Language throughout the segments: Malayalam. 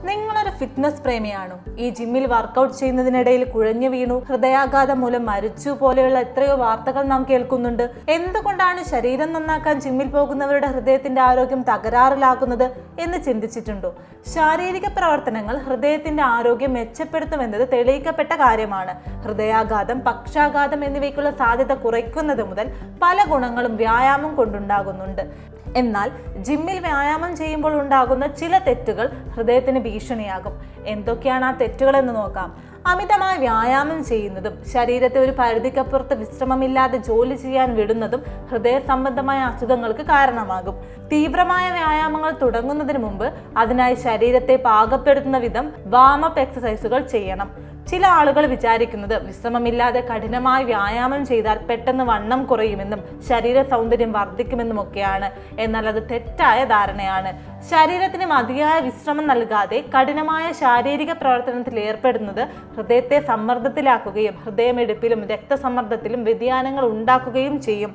നിങ്ങളൊരു ഫിറ്റ്നസ് പ്രേമിയാണോ? ഈ ജിമ്മിൽ വർക്കൗട്ട് ചെയ്യുന്നതിനിടയിൽ കുഴഞ്ഞു വീണു, ഹൃദയാഘാതം മൂലം മരിച്ചു പോലെയുള്ള എത്രയോ വാർത്തകൾ നാം കേൾക്കുന്നുണ്ട്. എന്തുകൊണ്ടാണ് ശരീരം നന്നാക്കാൻ ജിമ്മിൽ പോകുന്നവരുടെ ഹൃദയത്തിന്റെ ആരോഗ്യം തകരാറിലാകുന്നത് എന്ന് ചിന്തിച്ചിട്ടുണ്ടോ? ശാരീരിക പ്രവർത്തനങ്ങൾ ഹൃദയത്തിന്റെ ആരോഗ്യം മെച്ചപ്പെടുത്തുമെന്നത് തെളിയിക്കപ്പെട്ട കാര്യമാണ്. ഹൃദയാഘാതം, പക്ഷാഘാതം എന്നിവയ്ക്കുള്ള സാധ്യത കുറയ്ക്കുന്നത് മുതൽ പല ഗുണങ്ങളും വ്യായാമം കൊണ്ടുണ്ടാകുന്നുണ്ട്. എന്നാൽ ജിമ്മിൽ വ്യായാമം ചെയ്യുമ്പോൾ ഉണ്ടാകുന്ന ചില തെറ്റുകൾ ഹൃദയത്തിന് ഭീഷണിയാകും. എന്തൊക്കെയാണ് ആ തെറ്റുകൾ എന്ന് നോക്കാം. അമിതമായ വ്യായാമം ചെയ്യുന്നതും ശരീരത്തെ ഒരു പരിധിക്കപ്പുറത്ത് വിശ്രമമില്ലാതെ ജോലി ചെയ്യാൻ വിടുന്നതും ഹൃദയ സംബന്ധമായ അസുഖങ്ങൾക്ക് കാരണമാകും. തീവ്രമായ വ്യായാമങ്ങൾ തുടങ്ങുന്നതിന് മുമ്പ് അതിനായി ശരീരത്തെ പാകപ്പെടുത്തുന്ന വിധം വാമപ്പ് എക്സസൈസുകൾ ചെയ്യണം. ചില ആളുകൾ വിചാരിക്കുന്നത് വിശ്രമമില്ലാതെ കഠിനമായി വ്യായാമം ചെയ്താൽ പെട്ടെന്ന് വണ്ണം കുറയുമെന്നും ശരീര സൗന്ദര്യം വർദ്ധിക്കുമെന്നും ഒക്കെയാണ്. എന്നാൽ അത് തെറ്റായ ധാരണയാണ്. ശരീരത്തിന് മതിയായ വിശ്രമം നൽകാതെ കഠിനമായ ശാരീരിക പ്രവർത്തനത്തിൽ ഏർപ്പെടുന്നത് ഹൃദയത്തെ സമ്മർദ്ദത്തിലാക്കുകയും ഹൃദയമിടിപ്പിലും രക്തസമ്മർദ്ദത്തിലും വ്യതിയാനങ്ങൾ ഉണ്ടാക്കുകയും ചെയ്യും.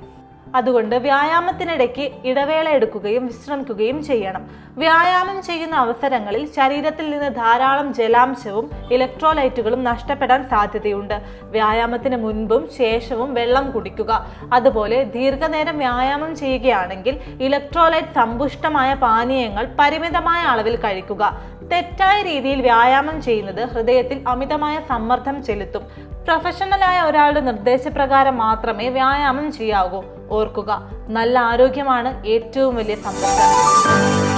അതുകൊണ്ട് വ്യായാമത്തിനിടയ്ക്ക് ഇടവേള എടുക്കുകയും വിശ്രമിക്കുകയും ചെയ്യണം. വ്യായാമം ചെയ്യുന്ന അവസരങ്ങളിൽ ശരീരത്തിൽ നിന്ന് ധാരാളം ജലാംശവും ഇലക്ട്രോലൈറ്റുകളും നഷ്ടപ്പെടാൻ സാധ്യതയുണ്ട്. വ്യായാമത്തിന് മുൻപും ശേഷവും വെള്ളം കുടിക്കുക. അതുപോലെ ദീർഘനേരം വ്യായാമം ചെയ്യുകയാണെങ്കിൽ ഇലക്ട്രോലൈറ്റ് സമ്പുഷ്ടമായ പാനീയങ്ങൾ പരിമിതമായ അളവിൽ കഴിക്കുക. തെറ്റായ രീതിയിൽ വ്യായാമം ചെയ്യുന്നത് ഹൃദയത്തിൽ അമിതമായ സമ്മർദ്ദം ചെലുത്തും. പ്രൊഫഷണലായ ഒരാളുടെ നിർദ്ദേശപ്രകാരം മാത്രമേ വ്യായാമം ചെയ്യാവൂ. ഓർക്കുക, നല്ല ആരോഗ്യമാണ് ഏറ്റവും വലിയ സമ്പത്ത്.